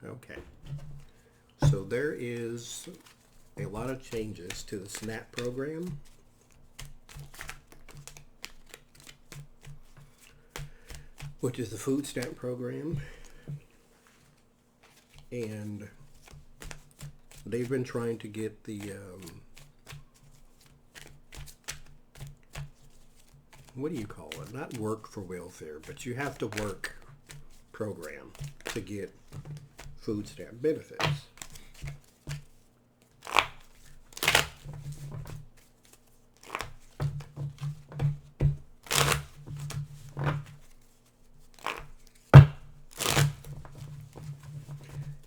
Okay. So there is a lot of changes to the SNAP program. Which is the food stamp program. And they've been trying to get the, what do you call it? Not work for welfare, but you have to work program to get food stamp benefits.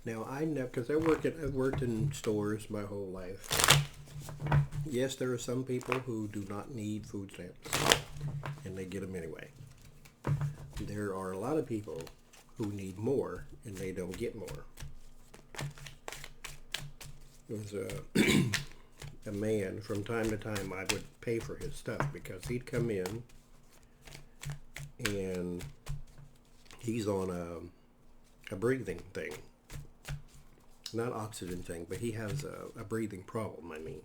Now I know, because I've worked in stores my whole life. Yes, there are some people who do not need food stamps, and they get them anyway. There are a lot of people who need more, and they don't get more. There was a man, from time to time, I would pay for his stuff because he'd come in, and he's on a breathing thing. Not oxygen thing, but he has a breathing problem, I mean.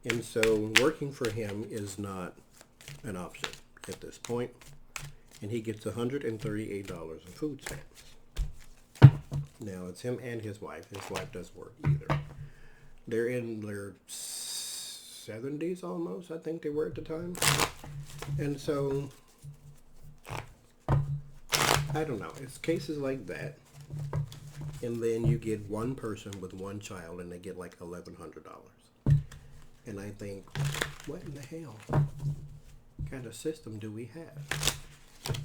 And so working for him is not an option at this point. And he gets $138 in food stamps. Now, it's him and his wife. His wife doesn't work either. They're in their 70s almost, I think they were at the time. And so, I don't know. It's cases like that. And then you get one person with one child and they get like $1,100. And I think, what in the hell kind of system do we have?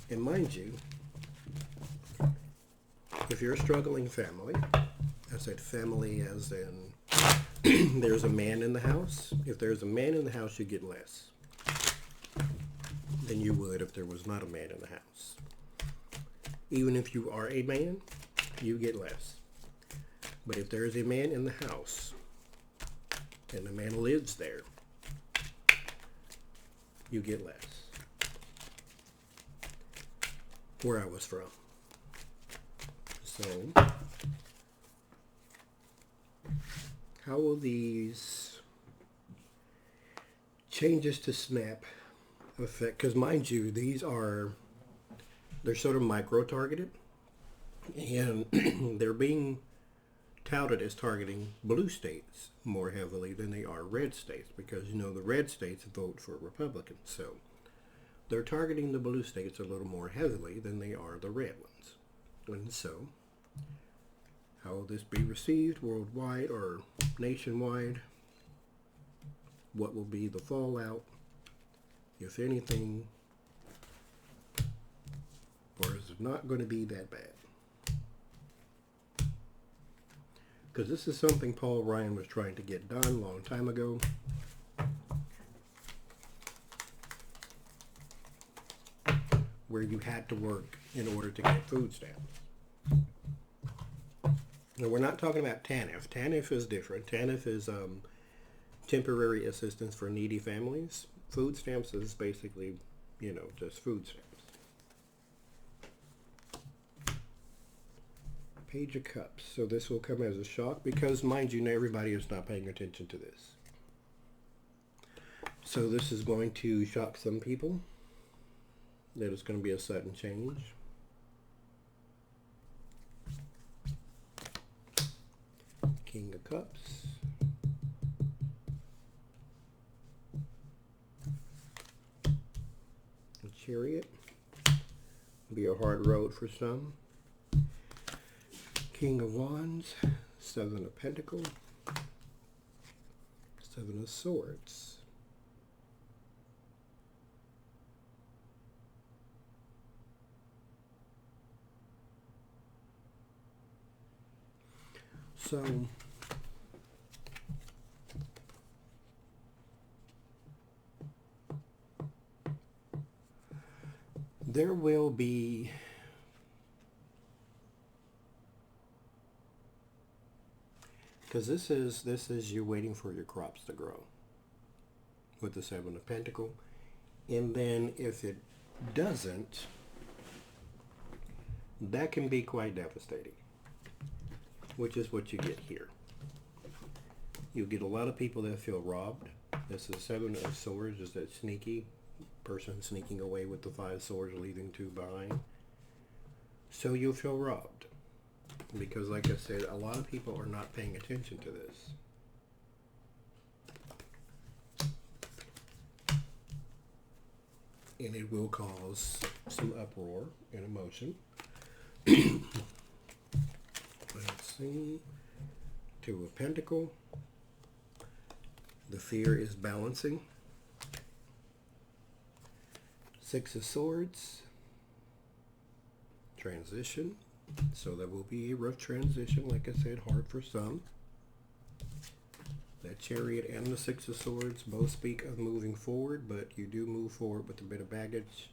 And mind you, if you're a struggling family, I said family as in there's a man in the house. If there's a man in the house, you get less than you would if there was not a man in the house. Even if you are a man, you get less. But if there is a man in the house and the man lives there, you get less. Where I was from. So, how will these changes to SNAP affect? Because mind you, they're sort of micro-targeted. And they're being touted as targeting blue states more heavily than they are red states, because the red states vote for Republicans, so they're targeting the blue states a little more heavily than they are the red ones. And so, how will this be received worldwide or nationwide? What will be the fallout, if anything, or is it not going to be that bad? Because this is something Paul Ryan was trying to get done a long time ago. Where you had to work in order to get food stamps. Now, we're not talking about TANF. TANF is different. TANF is temporary assistance for needy families. Food stamps is basically, just food stamps. Page of Cups. So this will come as a shock because, mind you, everybody is not paying attention to this. So this is going to shock some people. That it's going to be a sudden change. King of Cups. The Chariot. Be a hard road for some. King of Wands, Seven of Pentacles, Seven of Swords. So, there will be because this is you waiting for your crops to grow with the Seven of Pentacles, and then if it doesn't, that can be quite devastating. which is what you get here. You'll get a lot of people that feel robbed. This is Seven of Swords, is that sneaky person sneaking away with the 5 swords, leaving 2 behind. So you'll feel robbed. Because like I said, a lot of people are not paying attention to this. And it will cause some uproar and emotion. Let's see. 2 of Pentacles. The fear is balancing. 6 of Swords. Transition. So there will be a rough transition, like I said, hard for some. That Chariot and the 6 of Swords both speak of moving forward, but you do move forward with a bit of baggage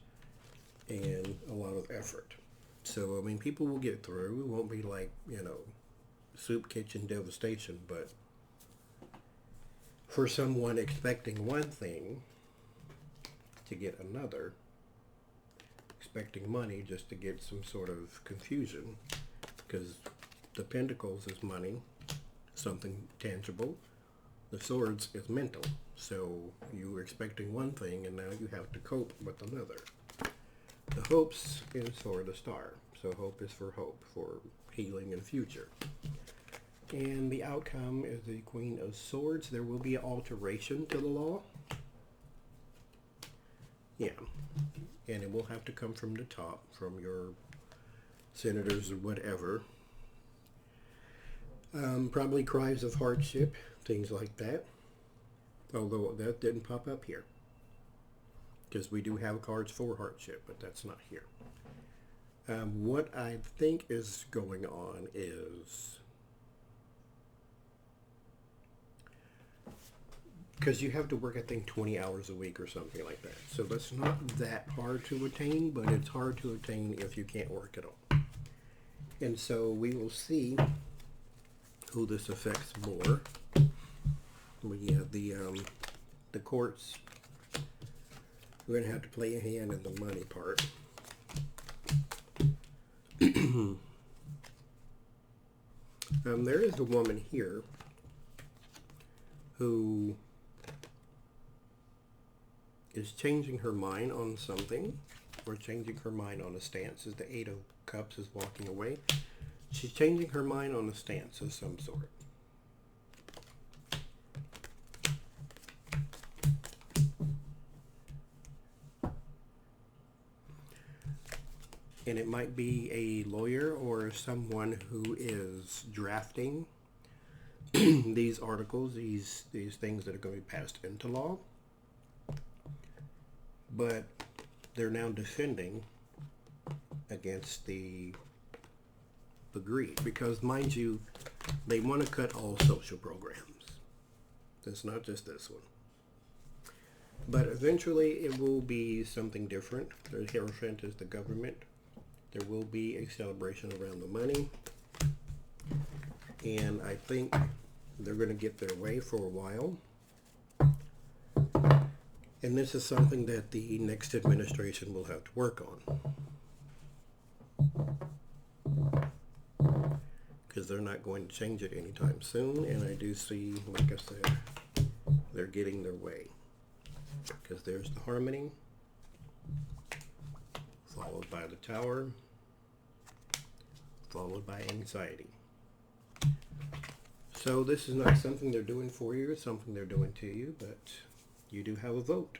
and a lot of effort. So, I mean, people will get through. It won't be like, you know, soup kitchen devastation, but for someone expecting one thing to get another, expecting money just to get some sort of confusion, because the Pentacles is money, something tangible. The Swords is mental. So you were expecting one thing and now you have to cope with another. The Hopes is for the Star. So hope is for hope, for healing and future. And the outcome is the Queen of Swords. There will be an alteration to the law. Yeah. And it will have to come from the top, from your senators or whatever. Probably cries of hardship, things like that. Although that didn't pop up here. Because we do have cards for hardship, but that's not here. What I think is going on is, because you have to work, I think, 20 hours a week or something like that. So that's not that hard to attain, but it's hard to attain if you can't work at all. And so we will see who this affects more. We have the courts. We're going to have to play a hand in the money part. There is a woman here who is changing her mind on something, or changing her mind on a stance. As the 8 of Cups is walking away, she's changing her mind on a stance of some sort. And it might be a lawyer or someone who is drafting these articles, these things that are going to be passed into law. But they're now defending against the greed. Because, mind you, they want to cut all social programs. It's not just this one. But eventually it will be something different. The Hierophant is the government. There will be a celebration around the money. And I think they're going to get their way for a while. And this is something that the next administration will have to work on. Because they're not going to change it anytime soon. And I do see, like I said, they're getting their way. Because there's the Harmony, followed by the Tower, followed by Anxiety. So this is not something they're doing for you, it's something they're doing to you, but you do have a vote.